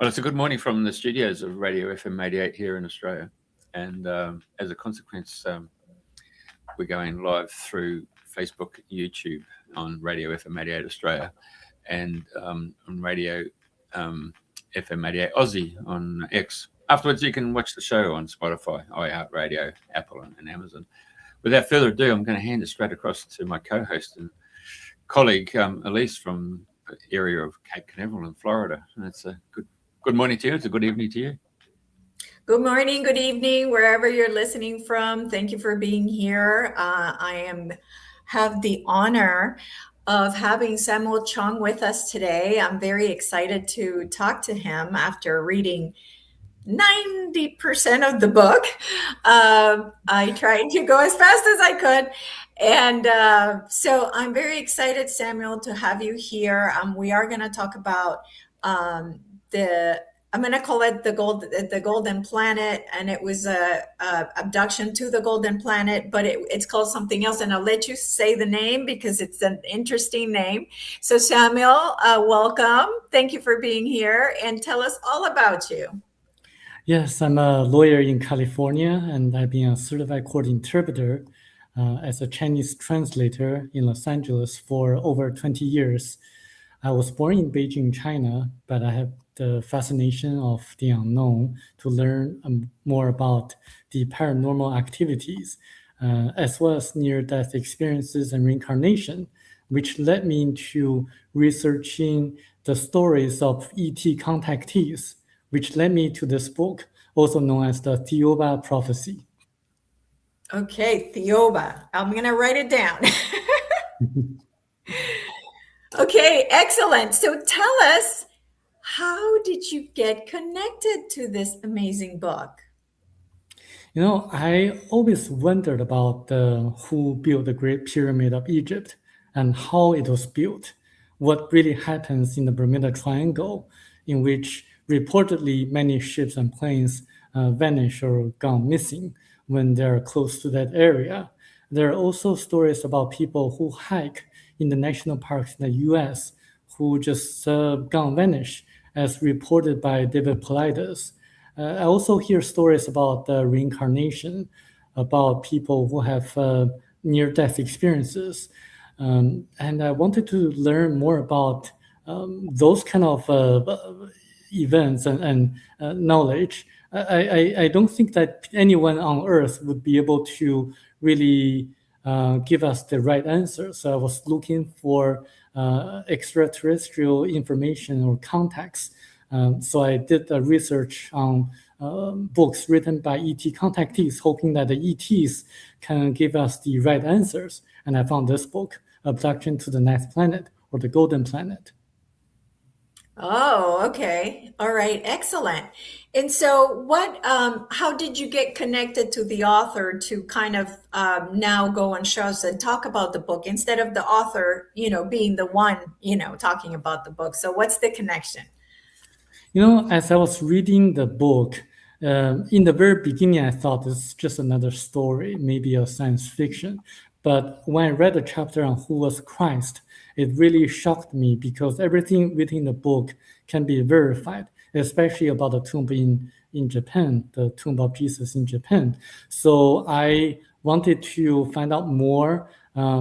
Well, it's a good morning from the studios of Radio FM 88 here in Australia. And as a consequence, we're going live through Facebook, YouTube on Radio FM 88 Australia and on Radio FM 88 Aussie on X. Afterwards, you can watch the show on Spotify, iHeartRadio, Apple and Amazon. Without further ado, I'm going to hand it straight across to my co-host and colleague, Elise from the area of Cape Canaveral in Florida. And it's a good morning to you. It's a good evening to you. Good morning, good evening, wherever you're listening from. Thank you for being here. I have the honor of having Samuel Chong with us today. I'm very excited to talk to him after reading 90% of the book. I tried to go as fast as I could. And so I'm very excited, Samuel, to have you here. We are going to talk about I'm going to call it the Golden Planet, and it was a abduction to the Golden Planet, but it's called something else. And I'll let you say the name because it's an interesting name. So Samuel, welcome. Thank you for being here, and tell us all about you. Yes, I'm a lawyer in California, and I've been a certified court interpreter as a Chinese translator in Los Angeles for over 20 years. I was born in Beijing, China, but I have the fascination of the unknown to learn more about the paranormal activities, as well as near-death experiences and reincarnation, which led me into researching the stories of ET contactees, which led me to this book, also known as the Thiaoouba Prophecy. Okay, Thiaoouba. I'm going to write it down. Okay, excellent. So tell us, how did you get connected to this amazing book? You know, I always wondered about who built the Great Pyramid of Egypt and how it was built, what really happens in the Bermuda Triangle, in which reportedly many ships and planes vanish or gone missing when they're close to that area. There are also stories about people who hike in the national parks in the US who just gone vanish, as reported by David Paulides. I also hear stories about reincarnation, about people who have near-death experiences. And I wanted to learn more about those kind of events and knowledge. I don't think that anyone on Earth would be able to really give us the right answer. So I was looking for extraterrestrial information or contacts. So I did the research on books written by ET contactees, hoping that the ETs can give us the right answers. And I found this book, Abduction to the Next Planet, or the Golden Planet. Oh, okay. All right. Excellent. And so how did you get connected to the author to kind of now go on shows and talk about the book instead of the author, being the one, talking about the book? So what's the connection? You know, as I was reading the book, in the very beginning, I thought it's just another story, maybe a science fiction. But when I read the chapter on who was Christ, it really shocked me because everything within the book can be verified, especially about the tomb in Japan, the tomb of Jesus in Japan. So I wanted to find out more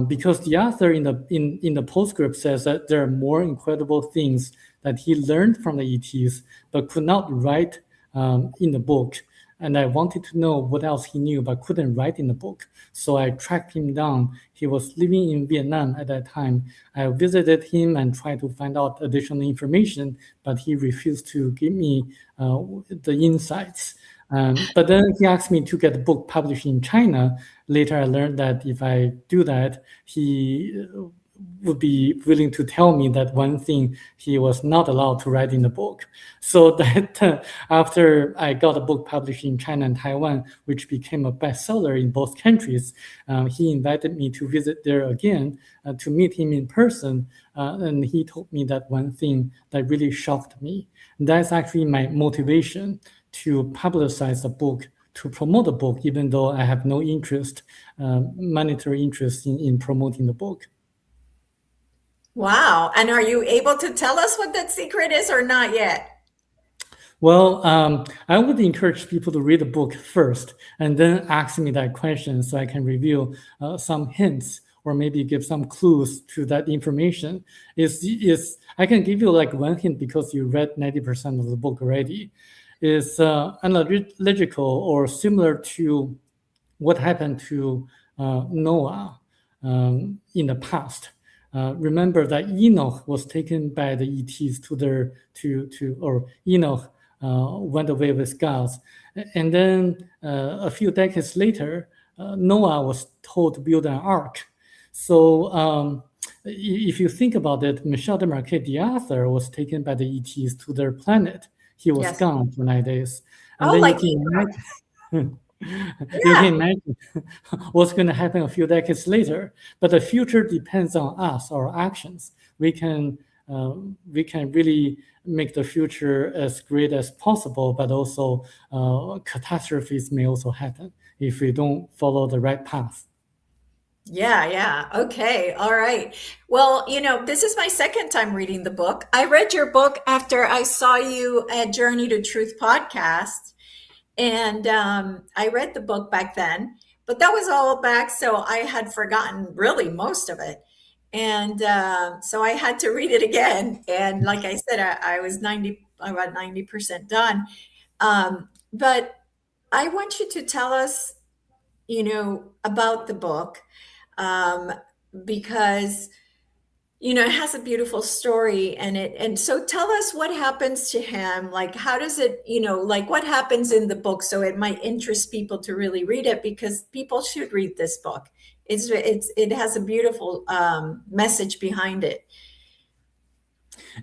because the author in the postscript says that there are more incredible things that he learned from the ETs, but could not write in the book. And I wanted to know what else he knew, but couldn't write in the book. So I tracked him down. He was living in Vietnam at that time. I visited him and tried to find out additional information, but he refused to give me the insights. But then he asked me to get the book published in China. Later, I learned that if I do that, he would be willing to tell me that one thing he was not allowed to write in the book. So that after I got a book published in China and Taiwan, which became a bestseller in both countries, he invited me to visit there again to meet him in person. And he told me that one thing that really shocked me. That's actually my motivation to publicize the book, to promote the book, even though I have no interest, monetary interest in promoting the book. Wow. And are you able to tell us what that secret is or not yet? Well, I would encourage people to read the book first and then ask me that question so I can reveal some hints or maybe give some clues to that information. I can give you like one hint because you read 90% of the book already. Is analogical or similar to what happened to Noah in the past. Remember that Enoch was taken by the ETs or Enoch went away with God. And then a few decades later, Noah was told to build an ark. So if you think about it, Michel Desmarquet, the author, was taken by the ETs to their planet. He was gone for 9 days. And then like you can imagine what's going to happen a few decades later. But the future depends on us, our actions. We can really make the future as great as possible, but also catastrophes may also happen if we don't follow the right path. Yeah. Okay. All right. Well, this is my second time reading the book. I read your book after I saw you at Journey to Truth podcast. And I read the book back then, but that was all back. So I had forgotten really most of it. And so I had to read it again. And like I said, I was about 90% done. But I want you to tell us, about the book. Because it has a beautiful story and so tell us what happens to him, like how does it, like what happens in the book, so it might interest people to really read it, because people should read this book. It has a beautiful message behind it.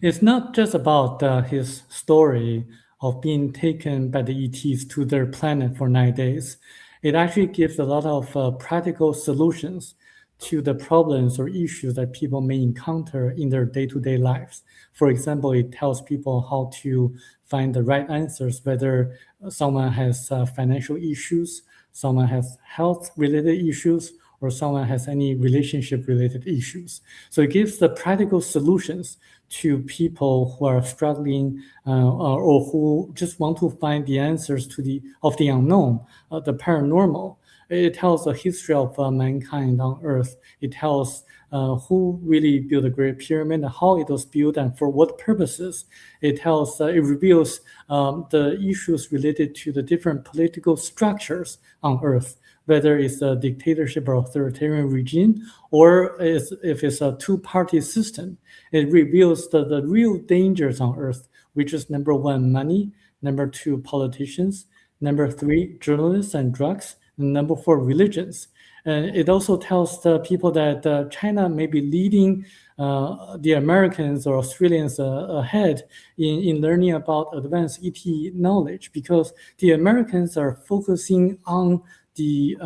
It's not just about his story of being taken by the ETs to their planet for 9 days. It actually gives a lot of practical solutions to the problems or issues that people may encounter in their day-to-day lives. For example, it tells people how to find the right answers, whether someone has financial issues, someone has health-related issues, or someone has any relationship-related issues. So it gives the practical solutions to people who are struggling or who just want to find the answers to the unknown, the paranormal. It tells the history of mankind on Earth. It tells who really built the Great Pyramid, how it was built, and for what purposes. It reveals the issues related to the different political structures on Earth, whether it's a dictatorship or authoritarian regime, or if it's a two-party system. It reveals the real dangers on Earth, which is number one, money, number two, politicians, number three, journalists and drugs, and number four, religions. And it also tells the people that China may be leading the Americans or Australians ahead in learning about advanced ET knowledge, because the Americans are focusing on the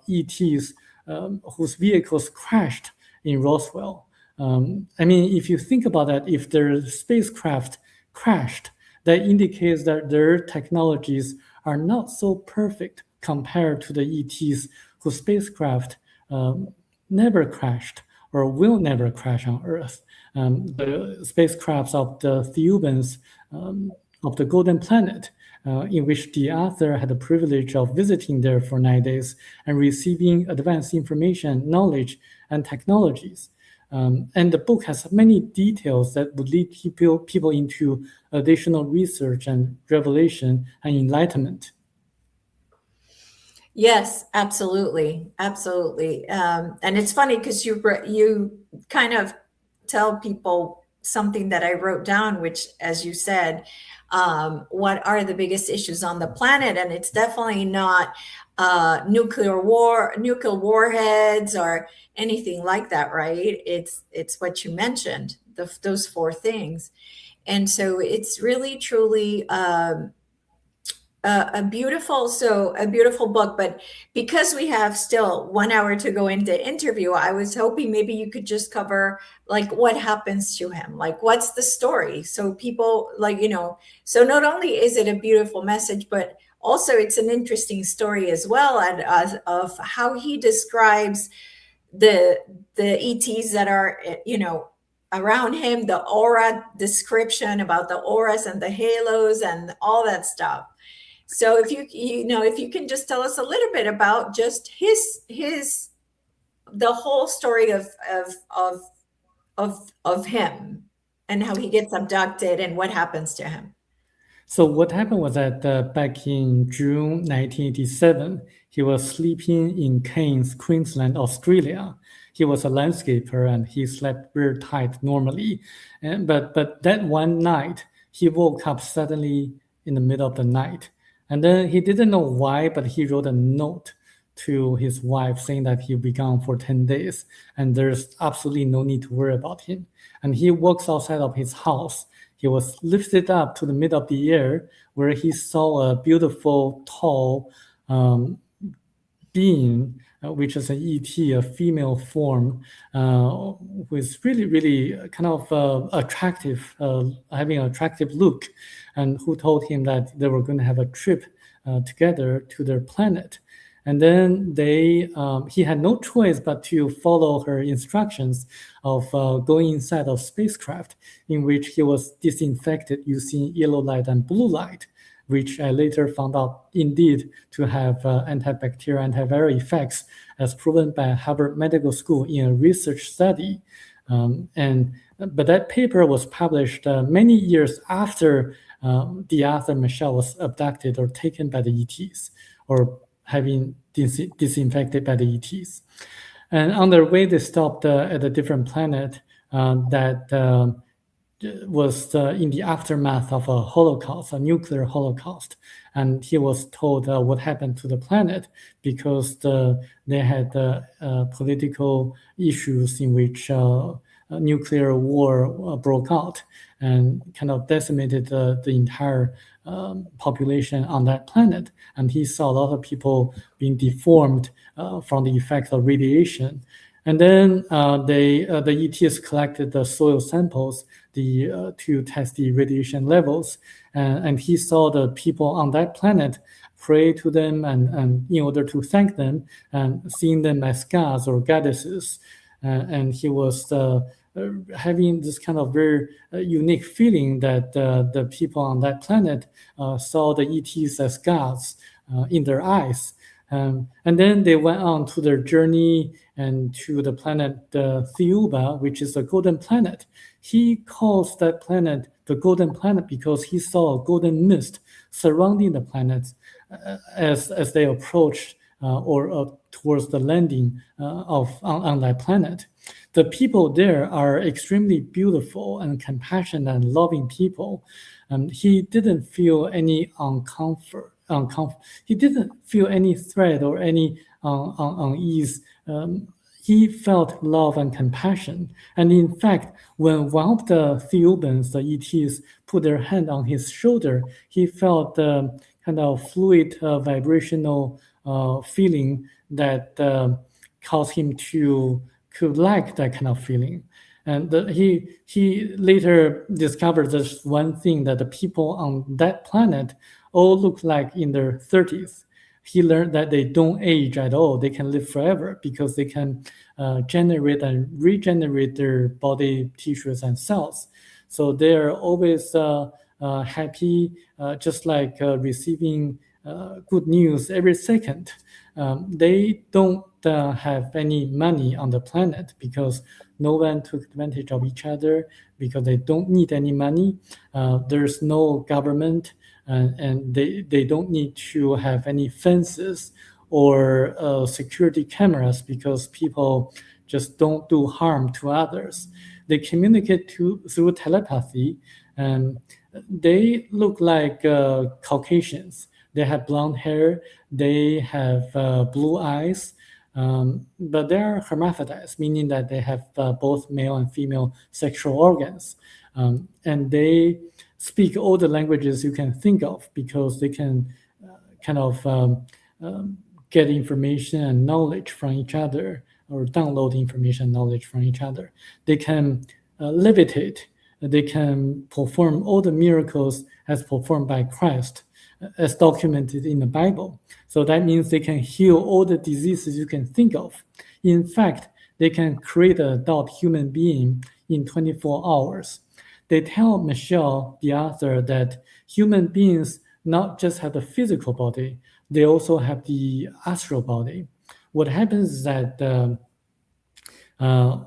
ETs whose vehicles crashed in Roswell. If you think about that, if their spacecraft crashed, that indicates that their technologies are not so perfect compared to the ETs whose spacecraft never crashed or will never crash on Earth. The spacecrafts of the Thiaoubans of the Golden Planet, in which the author had the privilege of visiting there for 9 days and receiving advanced information, knowledge, and technologies. And the book has many details that would lead people into additional research and revelation and enlightenment. Yes, absolutely. And it's funny because you kind of tell people something that I wrote down, which, as you said, what are the biggest issues on the planet? And it's definitely not nuclear warheads or anything like that, right? It's what you mentioned, those four things. And so it's really, truly a beautiful book. But because we have still 1 hour to go into interview, I was hoping maybe you could just cover like what happens to him, like what's the story, so people so not only is it a beautiful message, but also it's an interesting story as well, and of how he describes the ETs that are around him, the aura description about the auras and the halos and all that stuff. So if if you can just tell us a little bit about just the whole story of him and how he gets abducted and what happens to him. So what happened was that back in June 1987, he was sleeping in Cairns, Queensland, Australia. He was a landscaper and he slept very tight normally. But that one night, he woke up suddenly in the middle of the night. And then he didn't know why, but he wrote a note to his wife saying that he'll be gone for 10 days and there's absolutely no need to worry about him. And he walks outside of his house. He was lifted up to the middle of the air where he saw a beautiful, tall being, which is an ET, a female form, with really, really kind of attractive, having an attractive look, and who told him that they were going to have a trip together to their planet. And then he had no choice but to follow her instructions of going inside of spacecraft, in which he was disinfected using yellow light and blue light, which I later found out indeed to have antibacterial, antiviral effects, as proven by Harvard Medical School in a research study. But that paper was published many years after the author Michel was abducted or taken by the ETs, or having disinfected by the ETs. And on their way, they stopped at a different planet that was in the aftermath of a Holocaust, a nuclear Holocaust. And he was told what happened to the planet because they had political issues in which nuclear war broke out and kind of decimated the entire population on that planet. And he saw a lot of people being deformed from the effects of radiation. And then the ETs collected the soil samples to test the radiation levels. And he saw the people on that planet pray to them and in order to thank them, and seeing them as gods or goddesses. And he was having this kind of very unique feeling that the people on that planet saw the ETs as gods in their eyes. And then they went on to their journey and to the planet Thiaoouba, which is a golden planet. He calls that planet the golden planet because he saw a golden mist surrounding the planet as they approached or towards the landing on that planet. The people there are extremely beautiful and compassionate and loving people. He didn't feel any he didn't feel any threat or any unease. He felt love and compassion. And in fact, when one of the Thiaoubans, the ETs, put their hand on his shoulder, he felt kind of fluid vibrational feeling that caused him to like that kind of feeling. And he later discovered this one thing, that the people on that planet all look like in their 30s. He learned that they don't age at all. They can live forever because they can generate and regenerate their body tissues and cells. So they're always happy, just like receiving good news every second. They don't have any money on the planet because no one took advantage of each other, because they don't need any money. There's no government, and they don't need to have any fences or security cameras because people just don't do harm to others. They communicate through telepathy, and they look like Caucasians. They have blonde hair, they have blue eyes, but they are hermaphrodites, meaning that they have both male and female sexual organs. And they speak all the languages you can think of because they can kind of get information and knowledge from each other, or download information and knowledge from each other. They can levitate. They can perform all the miracles as performed by Christ, as documented in the Bible. So that means they can heal all the diseases you can think of. In fact, they can create an adult human being in 24 hours. They tell Michel, the author, that human beings not just have the physical body, they also have the astral body. What happens is that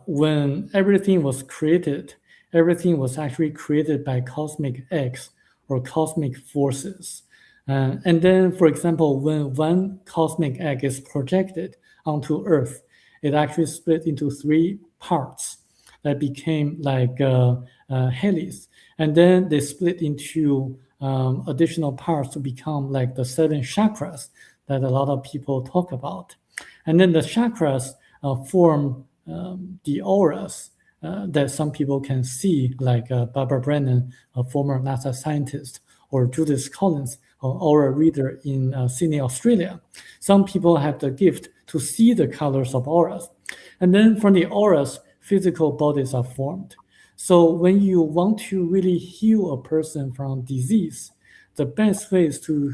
when everything was created, everything was actually created by cosmic X or cosmic forces. And then, for example, when one cosmic egg is projected onto Earth, it actually split into 3 parts that became like helix. And then they split into additional parts to become like the 7 chakras that a lot of people talk about. And then the chakras form the auras that some people can see, like Barbara Brennan, a former NASA scientist, or Judith Collins, an aura reader in Sydney, Australia. Some people have the gift to see the colors of auras. And then from the auras, physical bodies are formed. So when you want to really heal a person from disease, the best way is to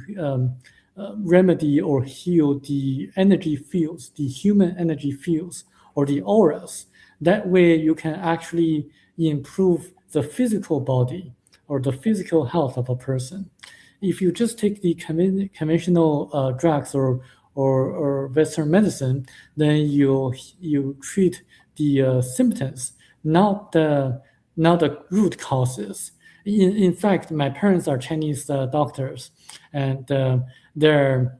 remedy or heal the energy fields, the human energy fields, or the auras. That way you can actually improve the physical body or the physical health of a person. If you just take the conventional drugs or Western medicine, then you treat the symptoms, not the root causes. In fact, my parents are Chinese doctors, and there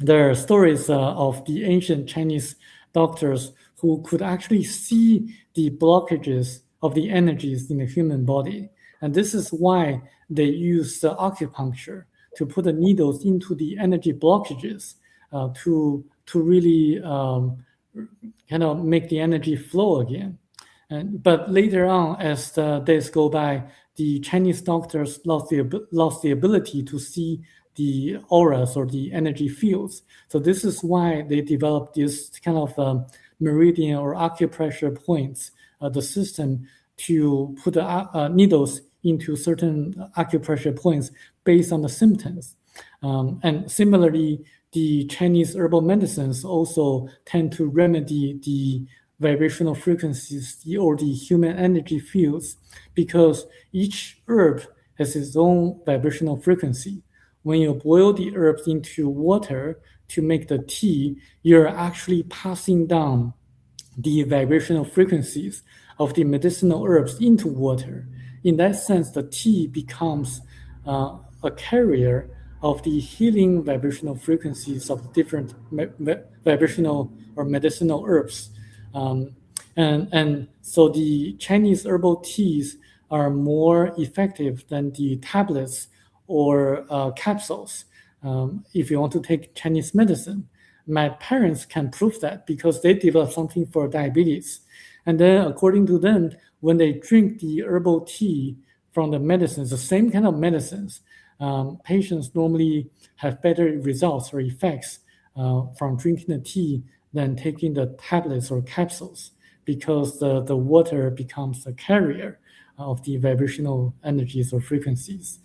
are stories of the ancient Chinese doctors who could actually see the blockages of the energies in the human body. And this is why they use acupuncture to put the needles into the energy blockages to really kind of make the energy flow again. But later on, as the days go by, the Chinese doctors lost the ability to see the auras or the energy fields. So this is why they developed this kind of meridian or acupressure points, the system to put the needles into certain acupressure points based on the symptoms. And similarly, the Chinese herbal medicines also tend to remedy the vibrational frequencies or the human energy fields, because each herb has its own vibrational frequency. When you boil the herbs into water to make the tea, you're actually passing down the vibrational frequencies of the medicinal herbs into water. In that sense, the tea becomes a carrier of the healing vibrational frequencies of different vibrational or medicinal herbs. And so the Chinese herbal teas are more effective than the tablets or capsules if you want to take Chinese medicine. My parents can prove that because they developed something for diabetes. And then according to them, when they drink the herbal tea from the medicines, the same kind of medicines, patients normally have better results or effects from drinking the tea than taking the tablets or capsules, because the water becomes a carrier of the vibrational energies or frequencies.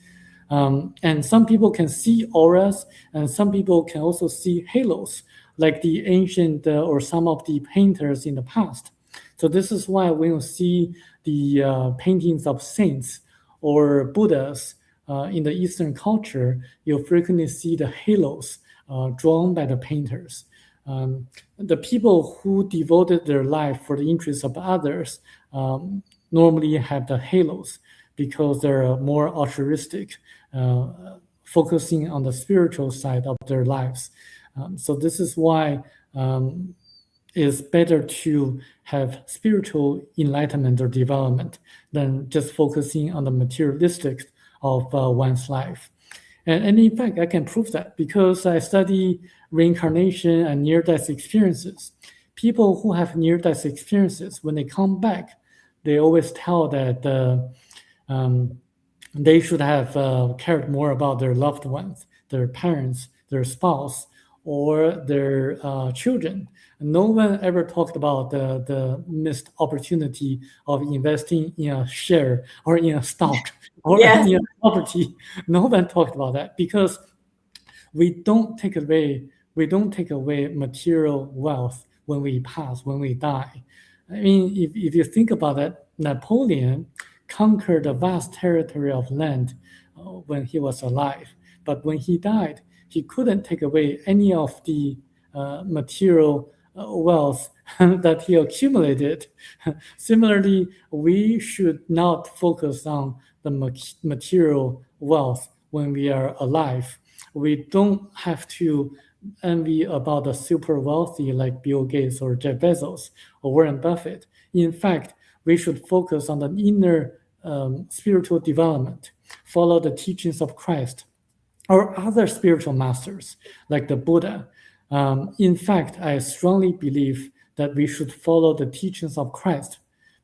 And some people can see auras, and some people can also see halos, like the ancient or some of the painters in the past. So this is why when you see the paintings of saints or Buddhas in the Eastern culture, you'll frequently see the halos drawn by the painters. The people who devoted their life for the interests of others normally have the halos because they're more altruistic, focusing on the spiritual side of their lives. So this is why it's better to have spiritual enlightenment or development than just focusing on the materialistic of one's life. And in fact, I can prove that because I study reincarnation and near-death experiences. People who have near-death experiences, when they come back, they always tell that they should have cared more about their loved ones, their parents, their spouse, or their children. No one ever talked about the missed opportunity of investing in a share or in a stock or in a property. No one talked about that because we don't take away material wealth when we pass, when we die. I mean, if you think about it, Napoleon conquered a vast territory of land when he was alive, but when he died, he couldn't take away any of the material wealth that he accumulated. Similarly, we should not focus on the material wealth when we are alive. We don't have to envy about the super wealthy like Bill Gates or Jeff Bezos or Warren Buffett. In fact, we should focus on the inner spiritual development, follow the teachings of Christ or other spiritual masters like the Buddha. In fact, I strongly believe that we should follow the teachings of Christ.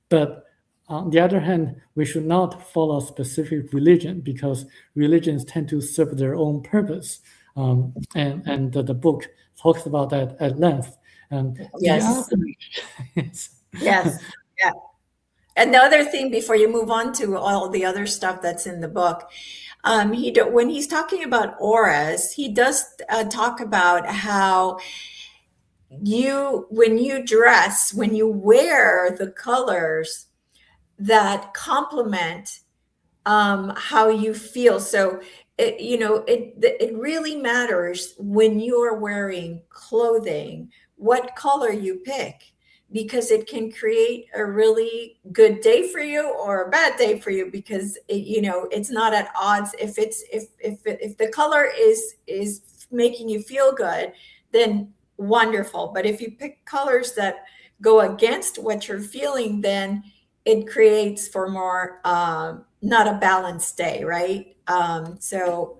But on the other hand, we should not follow specific religion because religions tend to serve their own purpose. And the book talks about that at length. Yes. Yes. Yeah. And the other thing, before you move on to all the other stuff that's in the book, when he's talking about auras, he does talk about how when you dress, when you wear the colors that complement how you feel. So it really matters when you're wearing clothing, what color you pick, because it can create a really good day for you or a bad day for you, because it's not at odds. If the color is making you feel good, then wonderful. But if you pick colors that go against what you're feeling, then it creates for more not a balanced day, right? So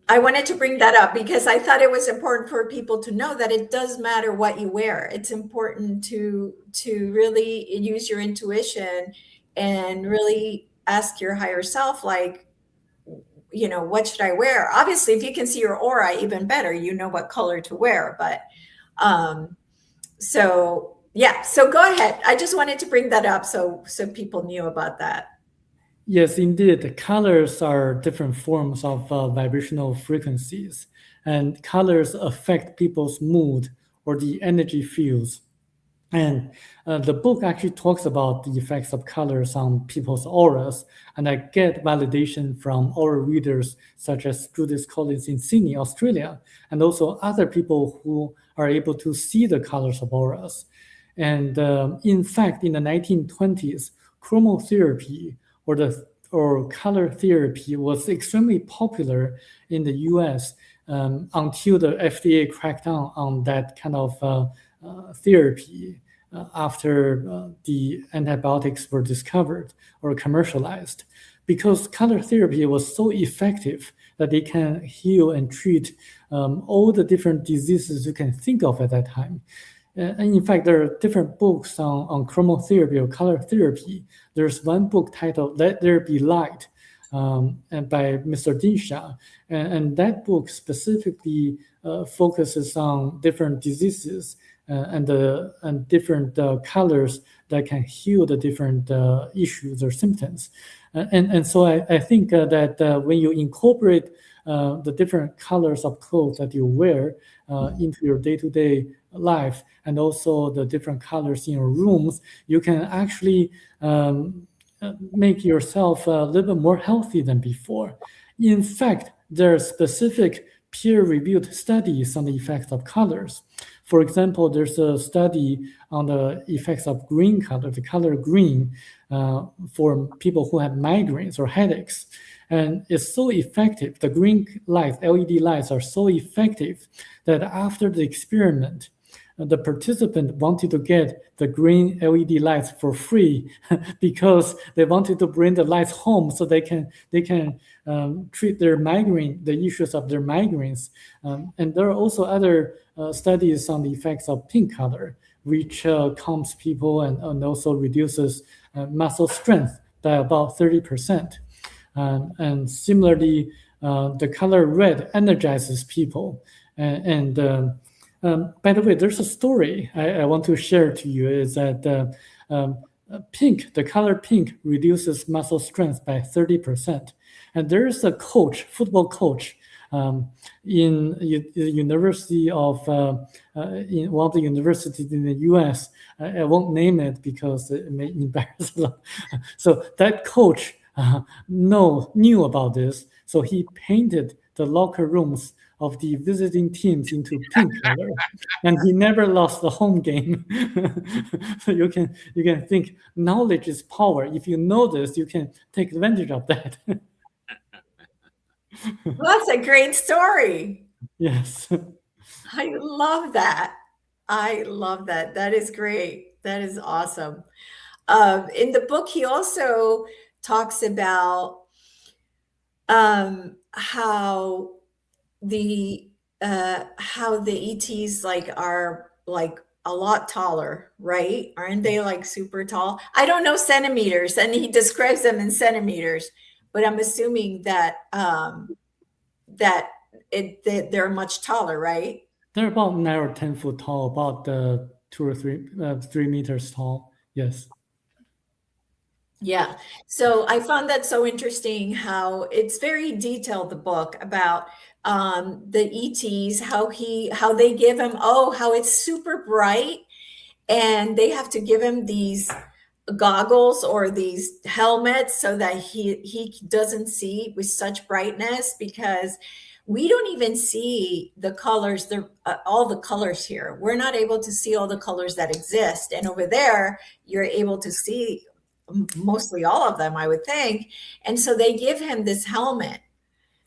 I wanted to bring that up because I thought it was important for people to know that it does matter what you wear. It's important to really use your intuition and really ask your higher self, like, what should I wear? Obviously, if you can see your aura, even better, you know what color to wear. But so go ahead. I just wanted to bring that up so people knew about that. Yes, indeed. The colors are different forms of vibrational frequencies, and colors affect people's mood or the energy fields. And the book actually talks about the effects of colors on people's auras, and I get validation from aura readers such as Judith Collins in Sydney, Australia, and also other people who are able to see the colors of auras. And in fact, in the 1920s, chromotherapy or color therapy was extremely popular in the US until the FDA cracked down on that kind of therapy after the antibiotics were discovered or commercialized. Because color therapy was so effective that they can heal and treat all the different diseases you can think of at that time. And in fact, there are different books on chromotherapy or color therapy. There's one book titled Let There Be Light and by Mr. Dinsha. And that book specifically focuses on different diseases and different colors that can heal the different issues or symptoms. And so I think that when you incorporate the different colors of clothes that you wear into your day-to-day life, and also the different colors in your rooms, you can actually make yourself a little bit more healthy than before. In fact, there are specific peer-reviewed studies on the effects of colors. For example, there's a study on the effects of green color, the color green, for people who have migraines or headaches. And it's so effective. The green lights, LED lights, are so effective that after the experiment, the participant wanted to get the green LED lights for free because they wanted to bring the lights home so they can treat their migraine, the issues of their migraines. And there are also other studies on the effects of pink color, which calms people and also reduces muscle strength by about 30%. And similarly, the color red energizes people. By the way, there's a story I want to share to you, is that pink, the color pink, reduces muscle strength by 30%. And there's a coach, football coach, in the University of in one of the universities in the U.S. I won't name it because it may embarrass them. So that coach knew about this, so he painted the locker rooms of the visiting teams into pink color, and he never lost the home game. So you can think knowledge is power. If you know this, you can take advantage of that. Well, that's a great story. Yes. I love that. I love that. That is great. That is awesome. In the book, he also talks about how the ETs are a lot taller, right? Aren't they like super tall? I don't know centimeters, and he describes them in centimeters, but I'm assuming that they're much taller, right? They're about 9 or 10 foot tall, about 2 or 3 meters tall. Yes. Yeah. So I found that so interesting how it's very detailed, the book about the ETs, how they give him, how it's super bright, and they have to give him these goggles or these helmets so that he doesn't see with such brightness, because we don't even see the colors, all the colors here. We're not able to see all the colors that exist. And over there, you're able to see mostly all of them, I would think. And so they give him this helmet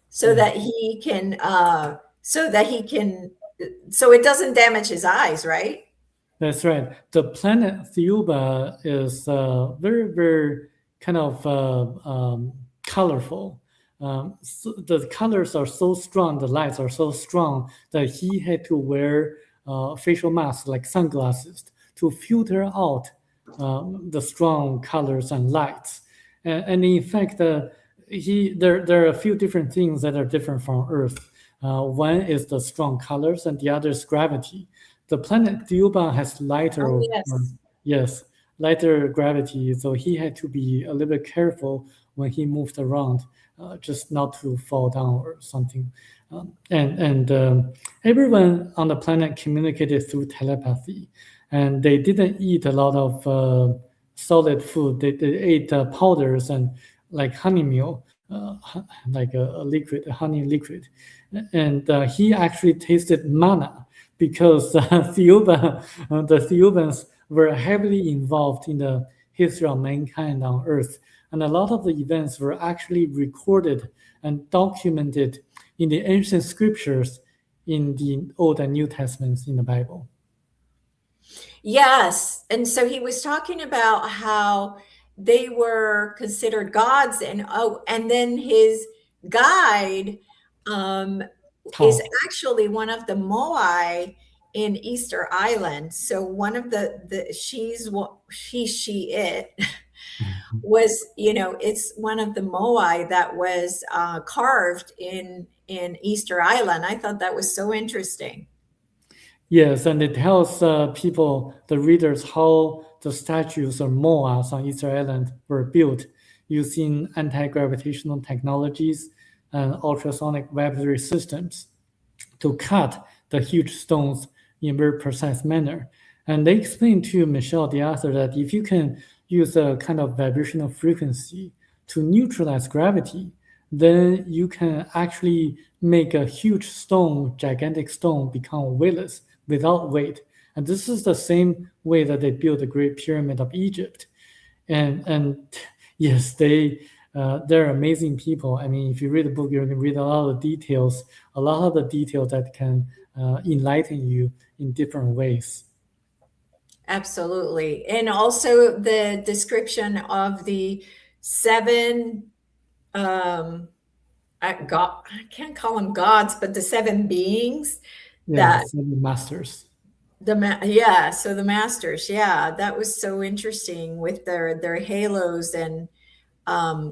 so that he can, so it doesn't damage his eyes, right? That's right. The planet Thiaoouba is very, very kind of colorful. So the colors are so strong, the lights are so strong that he had to wear facial masks like sunglasses to filter out the strong colors and lights. And in fact, there are a few different things that are different from Earth. One is the strong colors, and the other is gravity. The planet Thiaoouba has lighter, lighter gravity, so he had to be a little bit careful when he moved around, just not to fall down or something. And everyone on the planet communicated through telepathy, and they didn't eat a lot of solid food. They ate powders and like honey meal, like a liquid, a honey liquid. And he actually tasted manna because the Thiaoubans were heavily involved in the history of mankind on Earth. And a lot of the events were actually recorded and documented in the ancient scriptures in the Old and New Testaments in the Bible. Yes. And so he was talking about how they were considered gods, and then his guide is actually one of the Moai in Easter Island. So one of it was, it's one of the Moai that was carved in Easter Island. I thought that was so interesting. Yes, and it tells people, the readers, how the statues or moas on Easter Island were built using anti-gravitational technologies and ultrasonic vibratory systems to cut the huge stones in a very precise manner. And they explained to Michel, the author, that if you can use a kind of vibrational frequency to neutralize gravity, then you can actually make a huge stone, gigantic stone, become weightless without weight. And this is the same way that they built the Great Pyramid of Egypt. And yes, they're amazing people. I mean, if you read the book, you're going to read a lot of details, that can enlighten you in different ways. Absolutely. And also the description of the 7 I can't call them gods, but the 7 beings, the 7 masters. So the masters, that was so interesting with their halos and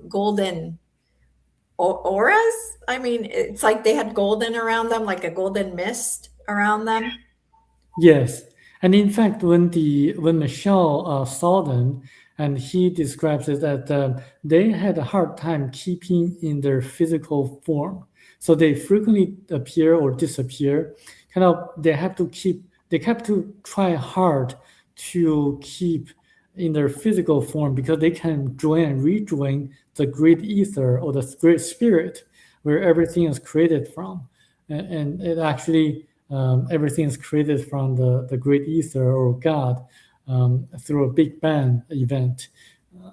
golden auras. I mean, it's like they had golden around them, like a golden mist around them. Yes, and in fact, when Michel saw them, and he describes it that they had a hard time keeping in their physical form. So they frequently appear or disappear. Kind of, they have to try hard to keep in their physical form because they can join and rejoin the great ether or the great spirit where everything is created from. And it actually, everything is created from the great ether or God through a Big Bang event.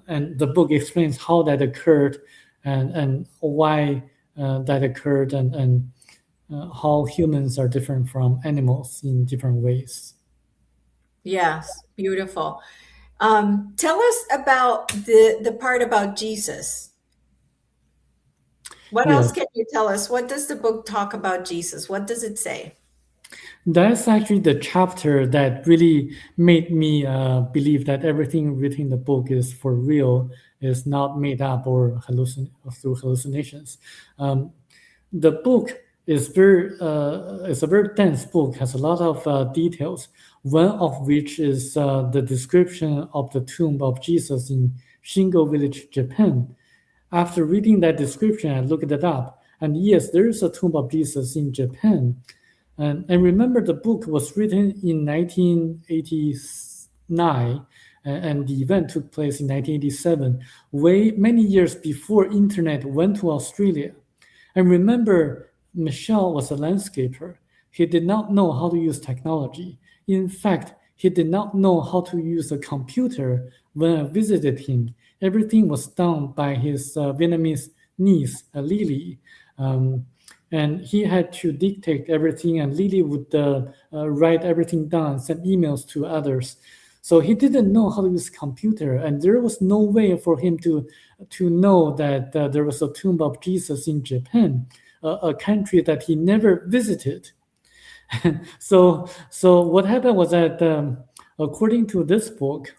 And the book explains how that occurred and why that occurred and how humans are different from animals in different ways. Yes, beautiful. Tell us about the part about Jesus. What else Yes. can you tell us? What does the book talk about Jesus? What does it say? That's actually the chapter that really made me believe that everything written in the book is for real, is not made up or through hallucinations. The book is it's a very dense book, has a lot of details. One of which is the description of the tomb of Jesus in Shingo Village, Japan. After reading that description, I looked it up, and yes, there is a tomb of Jesus in Japan. And remember, the book was written in 1989, and the event took place in 1987, way many years before internet went to Australia. And remember, Michel was a landscaper. He did not know how to use technology. In fact, he did not know how to use a computer when I visited him. Everything was done by his Vietnamese niece, Lily. And he had to dictate everything, and Lily would write everything down, send emails to others. So he didn't know how to use a computer, and there was no way for him to know that there was a tomb of Jesus in Japan, a country that he never visited. So what happened was that, according to this book,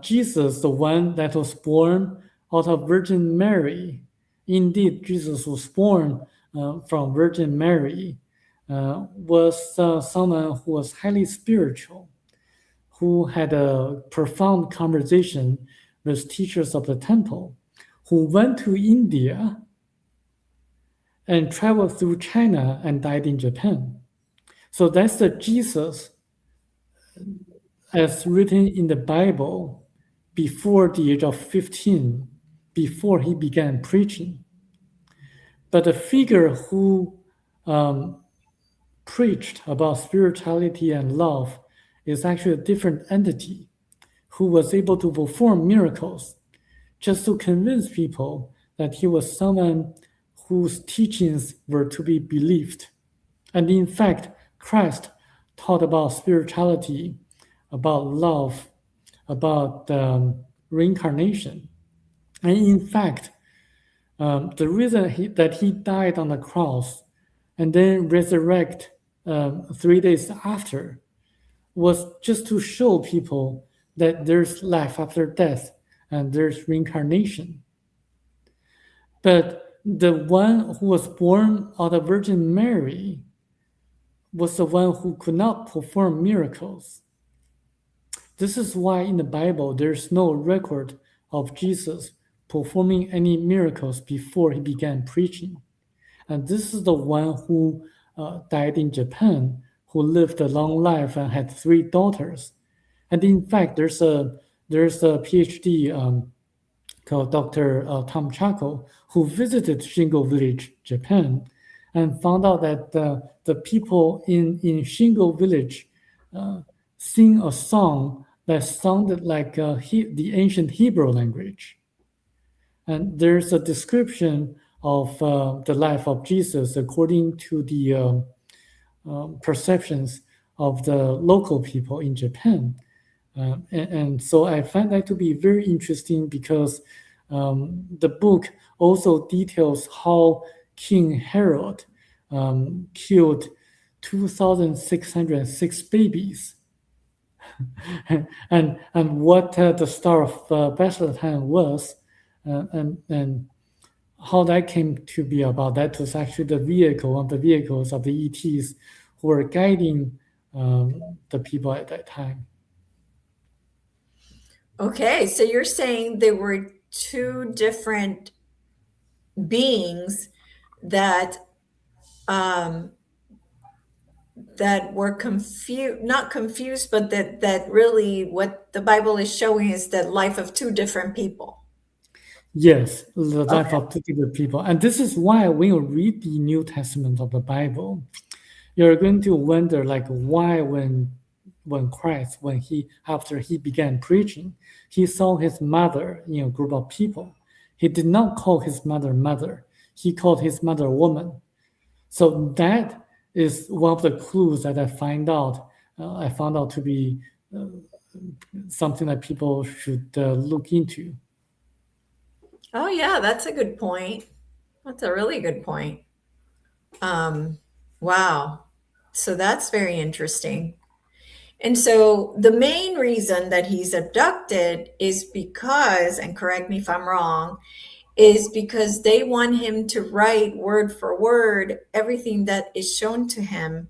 Jesus, the one that was born out of Virgin Mary, indeed, Jesus was born from Virgin Mary, was someone who was highly spiritual, who had a profound conversation with teachers of the temple, who went to India and traveled through China and died in Japan. So that's the Jesus as written in the Bible before the age of 15, before he began preaching. But the figure who preached about spirituality and love is actually a different entity who was able to perform miracles just to convince people that he was someone whose teachings were to be believed. And in fact, Christ taught about spirituality, about love, about reincarnation. And in fact, the reason that he died on the cross and then resurrect 3 days after was just to show people that there's life after death and there's reincarnation. But the one who was born out of Virgin Mary was the one who could not perform miracles. This is why in the Bible there's no record of Jesus performing any miracles before he began preaching. And this is the one who died in Japan, who lived a long life and had 3 daughters. And in fact, there's a PhD called Dr. Tom Chako, who visited Shingo Village, Japan, and found out that the people in Shingo Village sing a song that sounded like the ancient Hebrew language. And there's a description of the life of Jesus according to the perceptions of the local people in Japan. And so I find that to be very interesting because the book also details how King Herod killed 2,606 babies. and what the Star of Bethlehem was, and how that came to be about. That was actually one of the vehicles of the ETs who were guiding the people at that time. Okay, so you're saying there were 2 different beings that that were confused, not confused, but that really what the Bible is showing is the life of two different people. Yes, the life Okay. of two different people. And this is why when you read the New Testament of the Bible, you're going to wonder like why when Christ, when he after he began preaching, he saw his mother in a group of people. He did not call his mother mother. He called his mother woman. So that is one of the clues that I find out. I found out to be uh, something that people should look into. Oh yeah, that's a good point. That's a really good point. Wow. So that's very interesting. And so the main reason that he's abducted is because, and correct me if I'm wrong, is because they want him to write word for word everything that is shown to him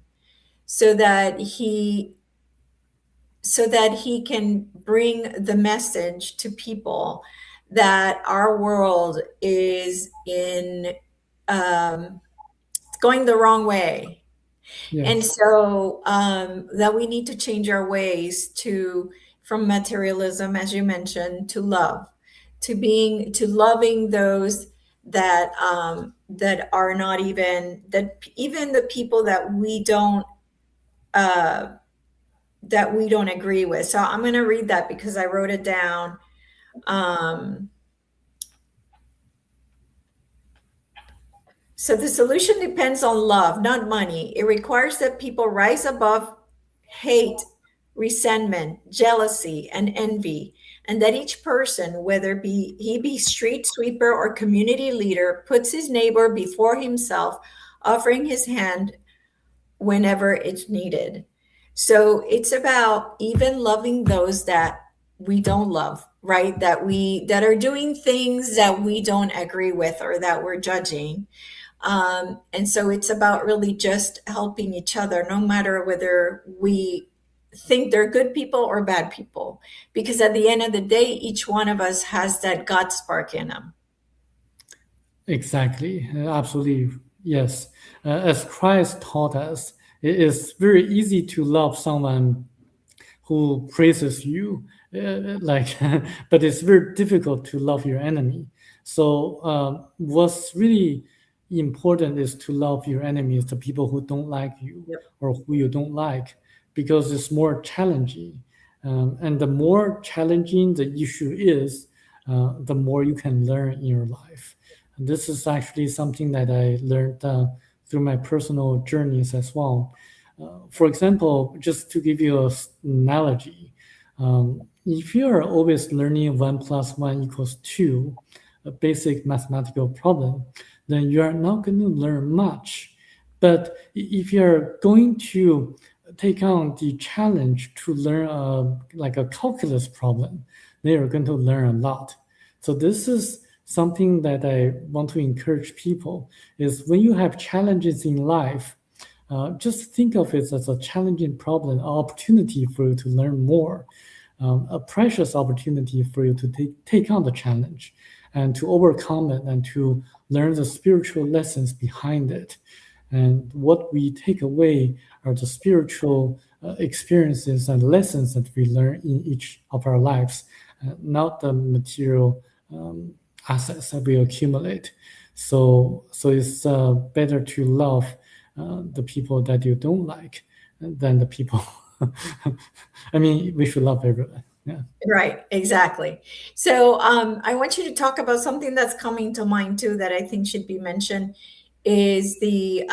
so that he can bring the message to people that our world is in going the wrong way. And Yes, so that we need to change our ways from materialism, as you mentioned, to love, to loving those that are not even the people that we don't agree with. So I'm going to read that because I wrote it down. So the solution depends on love, not money. It requires that people rise above hate, resentment, jealousy, and envy, and that each person, whether he be street sweeper or community leader, puts his neighbor before himself, offering his hand whenever it's needed. So it's about even loving those that we don't love, right? That are doing things that we don't agree with or that we're judging. And so it's about really just helping each other, no matter whether we think they're good people or bad people, because at the end of the day, each one of us has that God spark in them. exactly. Absolutely. Yes. As Christ taught us, it is very easy to love someone who praises you, like, but it's very difficult to love your enemy. So, what's really important is to love your enemies, the people who don't like you Yep. or who you don't like, because it's more challenging. And the more challenging the issue is, the more you can learn in your life. And this is actually something that I learned through my personal journeys as well. For example, just to give you an analogy, if you are always learning 1 + 1 = 2, a basic mathematical problem, then you are not going to learn much. But if you're going to take on the challenge to learn like a calculus problem, then you're going to learn a lot. So this is something that I want to encourage people is when you have challenges in life, just think of it as a challenging problem, an opportunity for you to learn more, a precious opportunity for you to take on the challenge and to overcome it and to learn the spiritual lessons behind it. And what we take away are the spiritual experiences and lessons that we learn in each of our lives, not the material assets that we accumulate. So it's better to love the people that you don't like than the people. I mean, we should love everyone. Yeah. Right, exactly. So I want you to talk about something that's coming to mind too that I think should be mentioned is the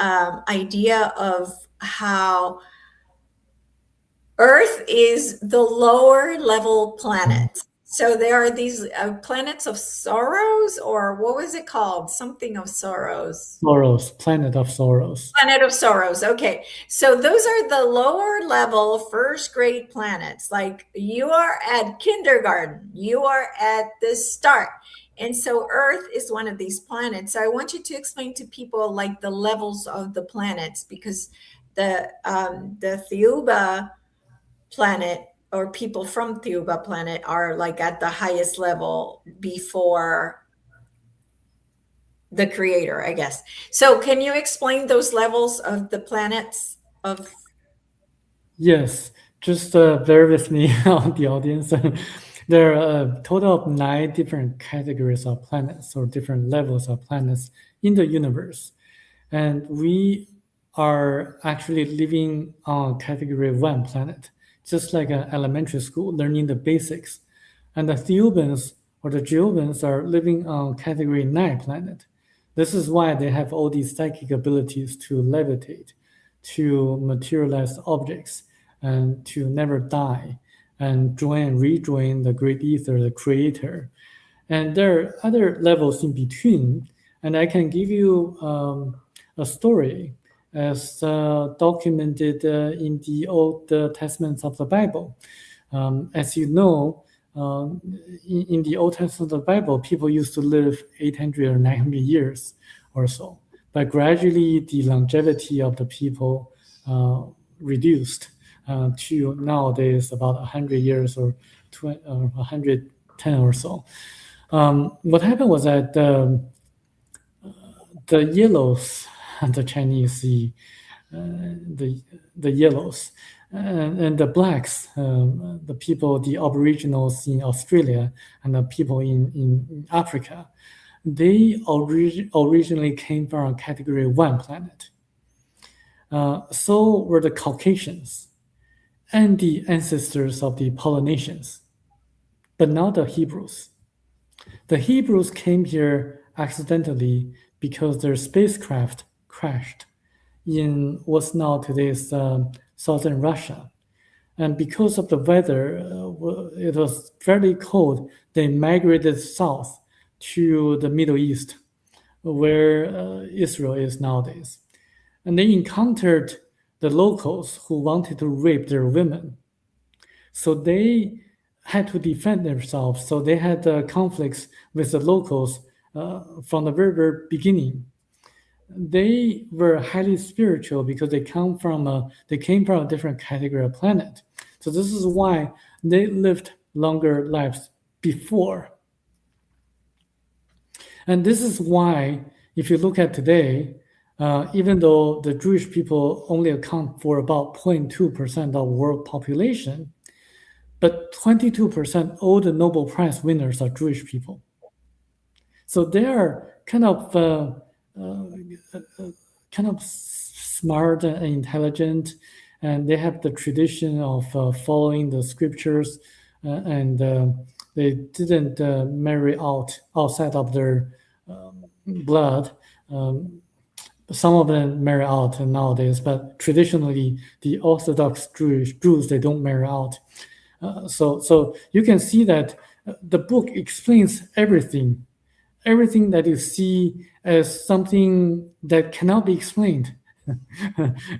idea of how Earth is the lower level planet. So there are these planets of sorrows, or what was it called? Something of sorrows. Sorrows, planet of sorrows. Planet of sorrows. Okay. So those are the lower level first grade planets. Like you are at kindergarten, you are at the start. And so Earth is one of these planets. So I want you to explain to people like the levels of the planets, because the Thiaoouba planet or people from Thiaoouba planet are like at the highest level before the creator, I guess. So can you explain those levels of the planets of? Yes, just bear with me on the audience. There are a total of 9 different categories of planets or different levels of planets in the universe. And we are actually living on category 1 planet, just like an elementary school, learning the basics. And the Thiaoubans or the Jehovans are living on category 9 planet. This is why they have all these psychic abilities to levitate, to materialize objects, and to never die, and join and rejoin the great ether, the creator. And there are other levels in between. And I can give you a story as documented in the Old Testaments of the Bible. As you know, in the Old Testament of the Bible, people used to live 800 or 900 years or so. But gradually, the longevity of the people reduced to nowadays about 100 years or 110 or so. What happened was that the yellows, the Chinese, the yellows, and the blacks, the people, the aboriginals in Australia and the people in Africa, they originally came from category 1 planet. So were the Caucasians and the ancestors of the Polynesians, but not the Hebrews. The Hebrews came here accidentally because their spacecraft crashed in what's now today's southern Russia. And because of the weather, it was very cold. They migrated south to the Middle East, where Israel is nowadays. And they encountered the locals who wanted to rape their women. So they had to defend themselves. So they had conflicts with the locals from the very, very beginning. They were highly spiritual because they came from a different category of planet. So this is why they lived longer lives before. And this is why, if you look at today, even though the Jewish people only account for about 0.2% of world population, but 22% all the Nobel Prize winners are Jewish people. So they are kind of smart and intelligent, and they have the tradition of following the scriptures, and they didn't marry outside of their blood. Some of them marry out nowadays, but traditionally the Orthodox Jews, they don't marry out. So you can see that the book explains everything that you see as something that cannot be explained.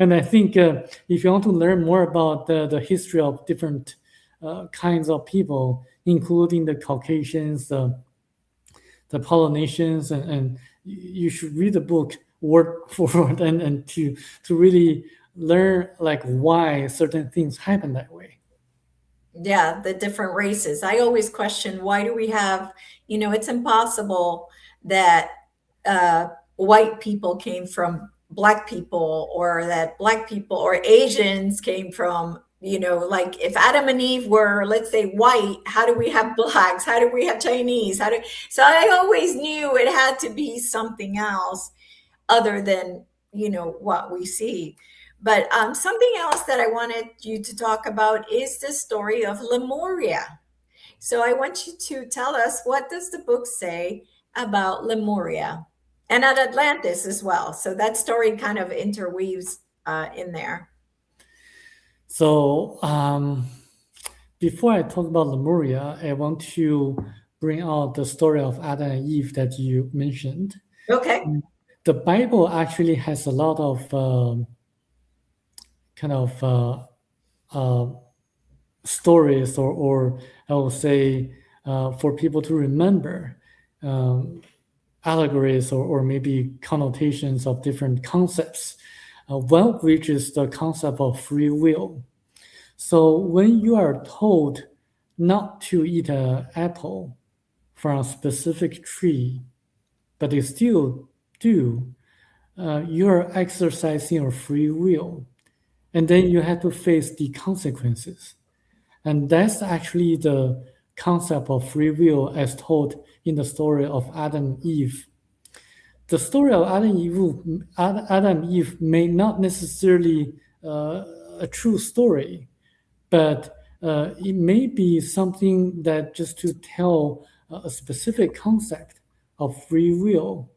And I think if you want to learn more about the history of different kinds of people, including the Caucasians, the Polynesians, and you should read the book word for word and to really learn like why certain things happen that way. Yeah, the different races. I always question, why do we have, it's impossible that white people came from black people, or that black people or Asians came from, like if Adam and Eve were, let's say, white, how do we have blacks? How do we have Chinese? So I always knew it had to be something else other than, what we see. But something else that I wanted you to talk about is the story of Lemuria. So I want you to tell us, what does the book say about Lemuria and at Atlantis as well? So that story kind of interweaves in there. So before I talk about Lemuria, I want to bring out the story of Adam and Eve that you mentioned. Okay. The Bible actually has a lot of stories, or I will say for people to remember, allegories or maybe connotations of different concepts, one of which is the concept of free will. So when you are told not to eat an apple from a specific tree, but they still do, you're exercising your free will. And then you have to face the consequences. And that's actually the concept of free will as told in the story of Adam and Eve. The story of Adam and Eve may not necessarily a true story, but it may be something that just to tell a specific concept of free will.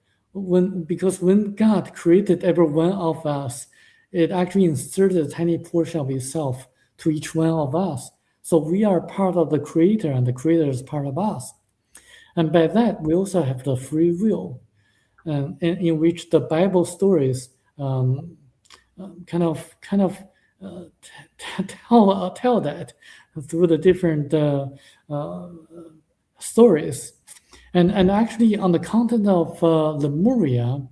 Because when God created every one of us, it actually inserted a tiny portion of itself to each one of us. So we are part of the Creator, and the Creator is part of us. And by that, we also have the free will, in which the Bible stories kind of tell that through the different stories. And actually, on the continent of Lemuria,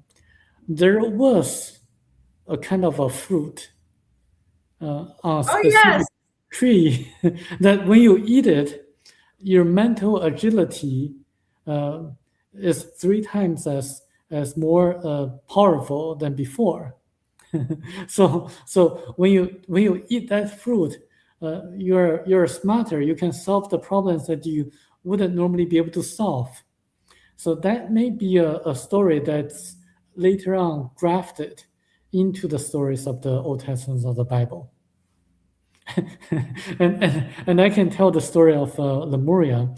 there was a kind of a fruit on a specific tree that when you eat it, your mental agility is 3 times as more powerful than before. So when you eat that fruit, you're smarter. You can solve the problems that you wouldn't normally be able to solve. So that may be a story that's later on grafted into the stories of the Old Testament of the Bible. and I can tell the story of Lemuria.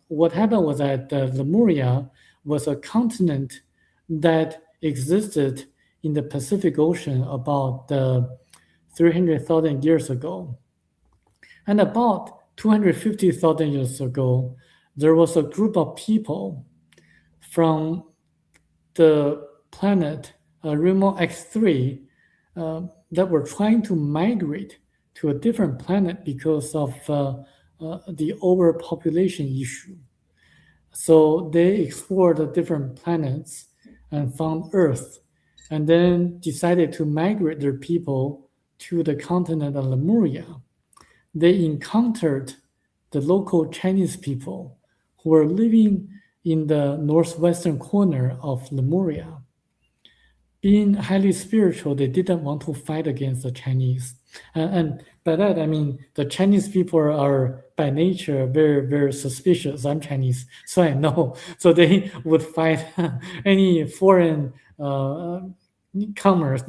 What happened was that Lemuria was a continent that existed in the Pacific Ocean about 300,000 years ago. And about 250,000 years ago, there was a group of people from the planet Remo X3 that were trying to migrate to a different planet because of the overpopulation issue. So they explored the different planets and found Earth, and then decided to migrate their people to the continent of Lemuria. They encountered the local Chinese people who were living in the northwestern corner of Lemuria. Being highly spiritual, they didn't want to fight against the Chinese. And by that, I mean, the Chinese people are by nature very, very suspicious. I'm Chinese, so I know. So they would fight any foreign newcomers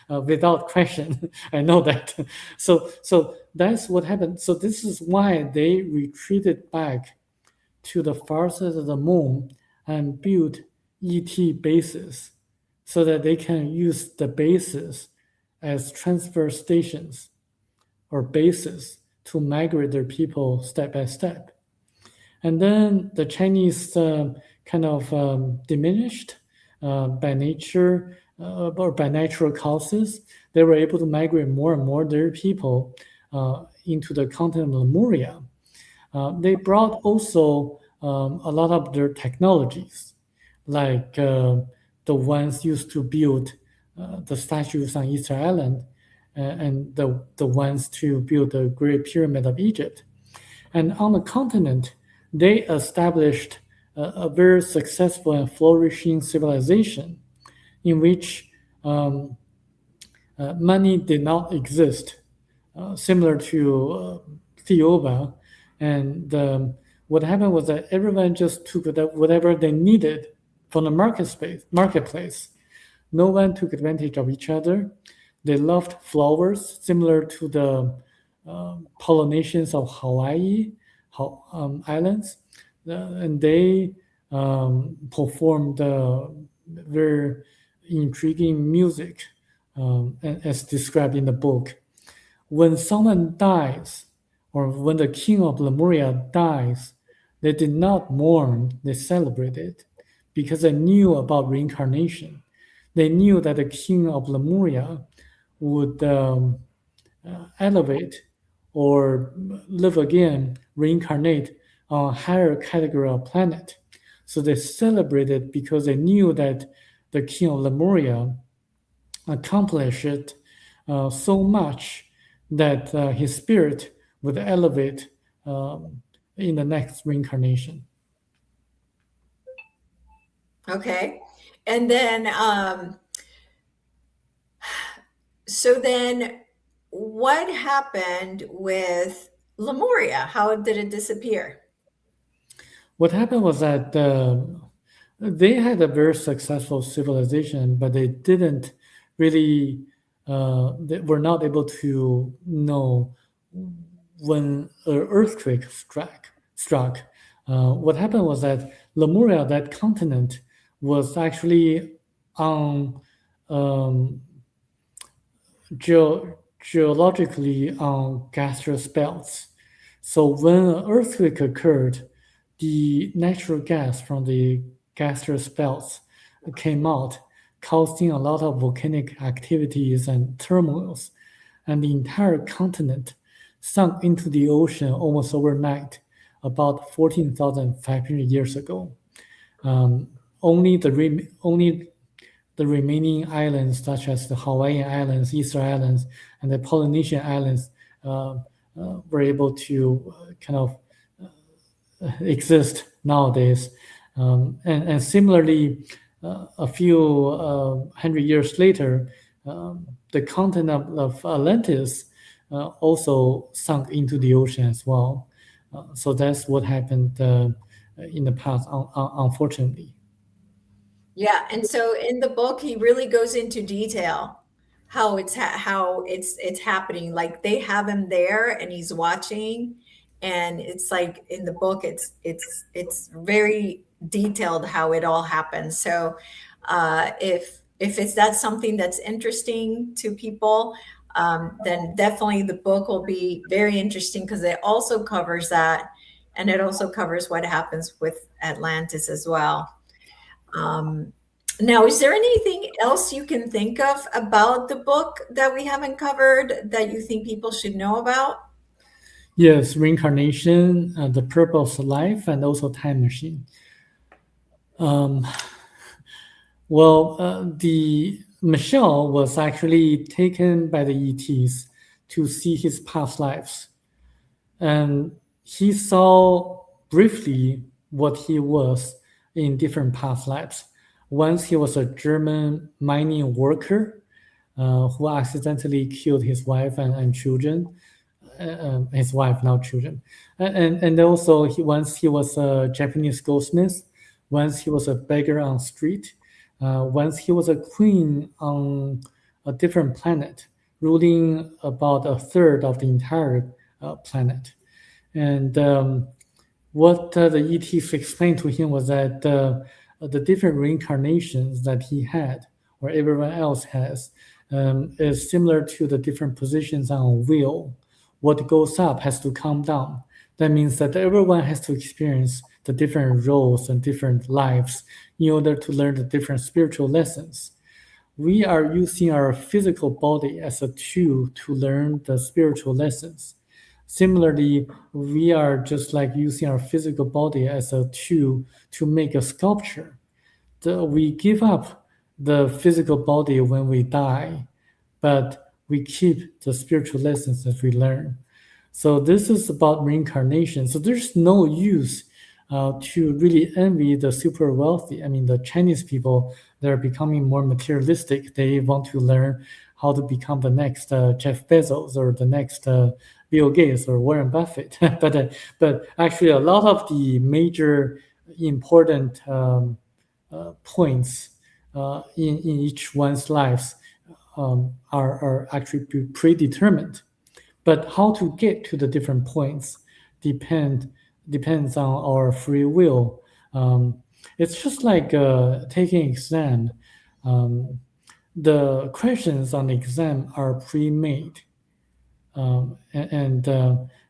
without question. I know that. So that's what happened. So this is why they retreated back to the far side of the moon and built ET bases so that they can use the bases as transfer stations or bases to migrate their people step by step. And then the Chinese kind of diminished by nature or by natural causes. They were able to migrate more and more their people into the continent of Lemuria. They brought also a lot of their technologies, like the ones used to build the statues on Easter Island and the ones to build the Great Pyramid of Egypt. And on the continent, they established a very successful and flourishing civilization in which money did not exist, similar to Thiaoouba. And what happened was that everyone just took whatever they needed from the marketplace. No one took advantage of each other. They loved flowers, similar to the Polynesians of Hawaii islands, and they performed very intriguing music, as described in the book. When someone dies, or when the king of Lemuria dies, they did not mourn, they celebrated, because they knew about reincarnation. They knew that the king of Lemuria would elevate or live again, reincarnate on a higher category of planet. So they celebrated because they knew that the king of Lemuria accomplished so much that his spirit would elevate in the next reincarnation. Okay. And then, so then what happened with Lemuria? How did it disappear? What happened was that they had a very successful civilization, but they didn't really, they were not able to know when an earthquake struck. What happened was that Lemuria, that continent, was actually on um, geologically on gaseous belts. So when an earthquake occurred, the natural gas from the gaseous belts came out, causing a lot of volcanic activities and turmoils, and the entire continent sunk into the ocean almost overnight, about 14,500 years ago. Um, only the remaining islands, such as the Hawaiian Islands, Easter Islands, and the Polynesian Islands, were able to kind of exist nowadays. And similarly, a few hundred years later, the continent of Atlantis also sunk into the ocean as well. So that's what happened in the past, unfortunately. Yeah, and so in the book, he really goes into detail how it's happening. Like they have him there, and he's watching, and it's like in the book, it's very detailed how it all happens. So, if it's that's something that's interesting to people, then definitely the book will be very interesting because it also covers that, and it also covers what happens with Atlantis as well. Um, Now, is there anything else you can think of about the book that we haven't covered that you think people should know about? Yes, reincarnation, the purpose of life, and also time machine. Um, the Michel was actually taken by the ETs to see his past lives, and he saw briefly what he was in different past lives. Once he was a German mining worker who accidentally killed his wife and children. His wife, now children, and also once he was a Japanese goldsmith, once he was a beggar on street, once he was a queen on a different planet, ruling about a third of the entire planet. And what the ETs explained to him was that the different reincarnations that he had, or everyone else has, is similar to the different positions on a wheel. What goes up has to come down. That means that everyone has to experience the different roles and different lives in order to learn the different spiritual lessons. We are using our physical body as a tool to learn the spiritual lessons. Similarly, we are just like using our physical body as a tool to make a sculpture. We give up the physical body when we die, but we keep the spiritual lessons that we learn. So this is about reincarnation. So there's no use to really envy the super wealthy. I mean, the Chinese people, they're becoming more materialistic. They want to learn how to become the next Jeff Bezos or the next Bill Gates or Warren Buffett. But actually, a lot of the major important points in each one's lives are actually predetermined. But how to get to the different points depends on our free will. It's just like taking exam. The questions on the exam are pre-made,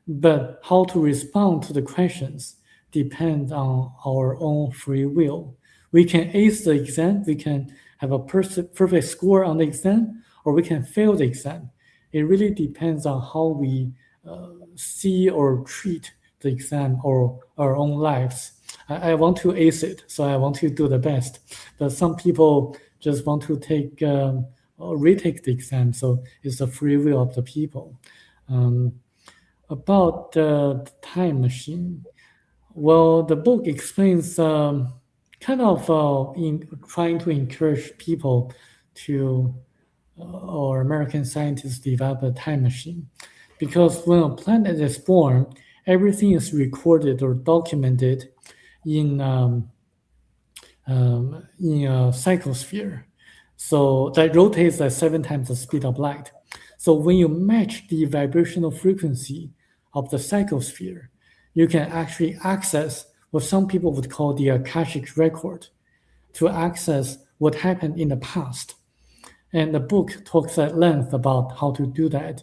but how to respond to the questions depend on our own free will. We can ace the exam, we can have a perfect score on the exam, or we can fail the exam. It really depends on how we see or treat the exam or our own lives. I want to ace it, so I want to do the best. But some people just want to take or retake the exam, so it's the free will of the people. About the time machine, well, the book explains kind of in trying to encourage people to, or American scientists develop a time machine, because when a planet is born, everything is recorded or documented in a psychosphere, so that rotates at 7 times the speed of light. So when you match the vibrational frequency of the psychosphere, you can actually access what some people would call the Akashic record, to access what happened in the past. And the book talks at length about how to do that,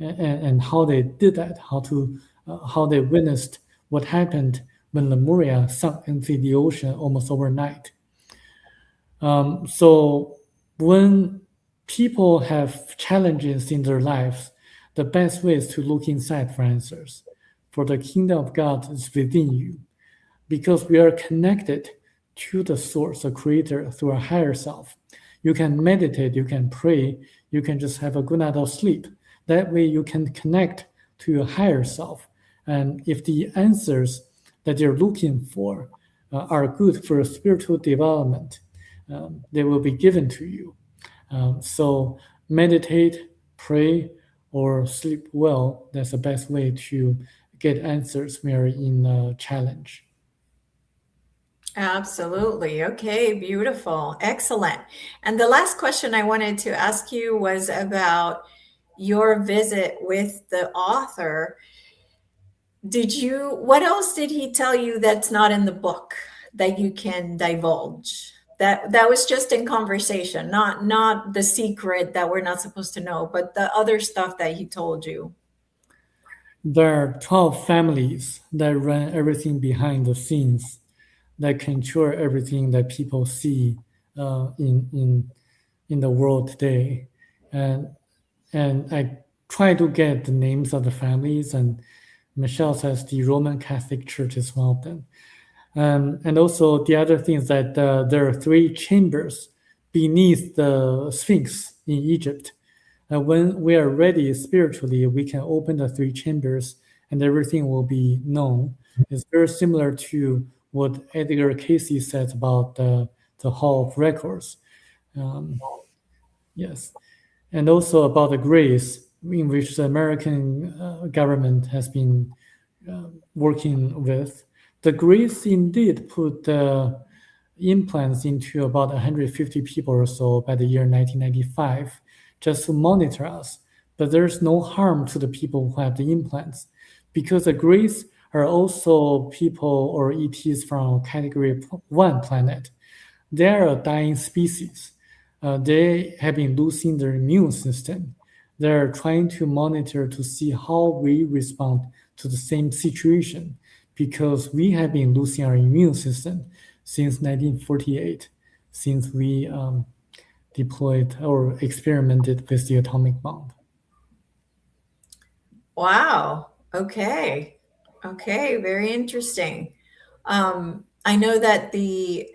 and how they did that, how they witnessed what happened when Lemuria sunk into the ocean almost overnight. So when people have challenges in their lives, the best way is to look inside for answers. For the kingdom of God is within you, because we are connected to the source, the creator, through a higher self. You can meditate, you can pray, you can just have a good night of sleep. That way you can connect to your higher self. And if the answers that you're looking for are good for spiritual development, they will be given to you. So meditate, pray, or sleep well. That's the best way to get answers when you're in a challenge. Absolutely. Okay, beautiful. Excellent. And the last question I wanted to ask you was about your visit with the author. What else did he tell you that's not in the book that you can divulge? That was just in conversation, not the secret that we're not supposed to know, but the other stuff that he told you. There are 12 families that run everything behind the scenes, that control everything that people see in the world today. And I try to get the names of the families, and Michel says the Roman Catholic Church is one of them. And also the other thing is that there are 3 chambers beneath the Sphinx in Egypt. And when we are ready spiritually, we can open the 3 chambers and everything will be known. It's very similar to what Edgar Casey said about the Hall of Records. Yes. And also about the grace, in which the American government has been working with. The grace indeed put implants into about 150 people or so by the year 1995, just to monitor us. But there's no harm to the people who have the implants, because the grace are also people or ETs from category 1 planet. They are a dying species. They have been losing their immune system. They're trying to monitor to see how we respond to the same situation, because we have been losing our immune system since 1948, since we deployed or experimented with the atomic bomb. Wow. Okay. Very interesting. I know that the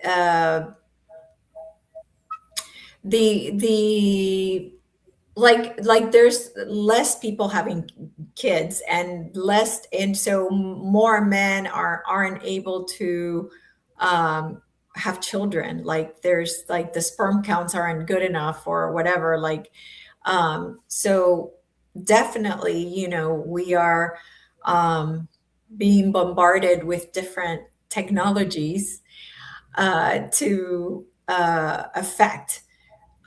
like there's less people having kids and so more men aren't able to have children. Like there's like the sperm counts aren't good enough or whatever. Like so definitely, we are being bombarded with different technologies to affect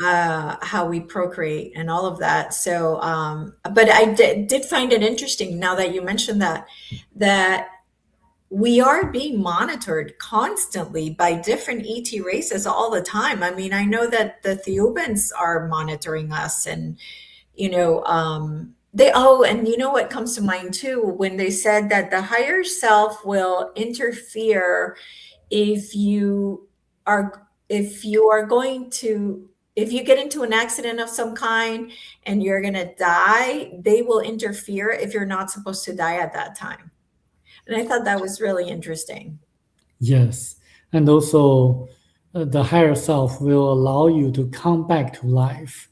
how we procreate and all of that. So, but I did find it interesting now that you mentioned that we are being monitored constantly by different ET races all the time. I mean, I know that the Thiaoubans are monitoring us, and and you know what comes to mind too, when they said that the higher self will interfere if you get into an accident of some kind and you're going to die, they will interfere if you're not supposed to die at that time. And I thought that was really interesting. Yes. And also the higher self will allow you to come back to life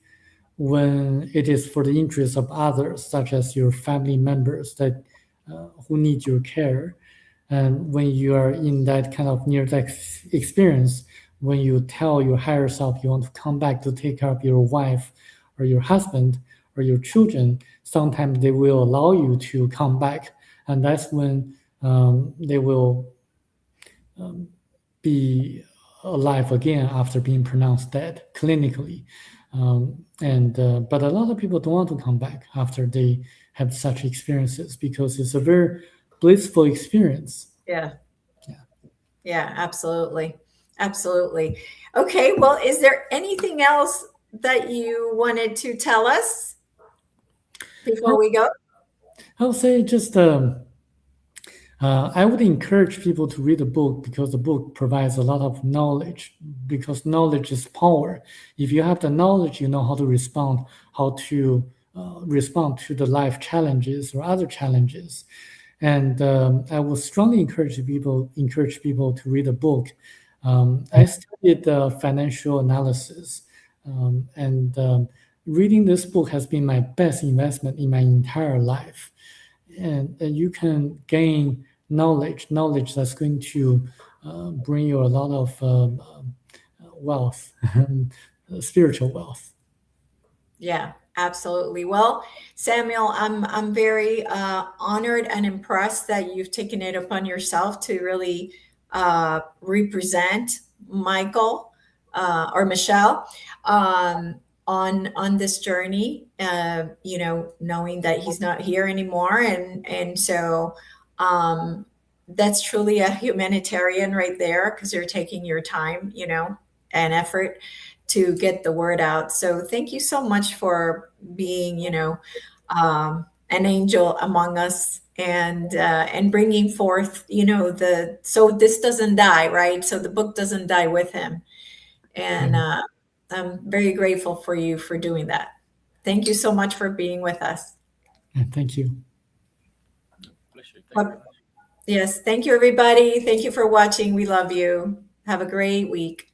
when it is for the interest of others, such as your family members that who need your care. And when you are in that kind of near-death experience, when you tell your higher self you want to come back to take care of your wife or your husband or your children, sometimes they will allow you to come back. And that's when they will be alive again after being pronounced dead clinically. But a lot of people don't want to come back after they have such experiences because it's a very blissful experience. Yeah, absolutely. Absolutely. Okay, well, is there anything else that you wanted to tell us before we go? I would say just I would encourage people to read the book because the book provides a lot of knowledge, because knowledge is power. If you have the knowledge, you know how to respond, respond to the life challenges or other challenges. And I would strongly encourage people to read a book. I studied financial analysis, and reading this book has been my best investment in my entire life. And you can gain knowledge that's going to bring you a lot of wealth, spiritual wealth. Yeah, absolutely. Well, Samuel, I'm very honored and impressed that you've taken it upon yourself to really represent Michael or Michel on this journey. Knowing that he's not here anymore, and so that's truly a humanitarian right there, because you're taking your time, and effort to get the word out. So thank you so much for being, an angel among us, and bringing forth, so this doesn't die, right? So the book doesn't die with him. And I'm very grateful for you for doing that. Thank you so much for being with us. Thank you. Pleasure. Thank you. Yes. Thank you, everybody. Thank you for watching. We love you. Have a great week.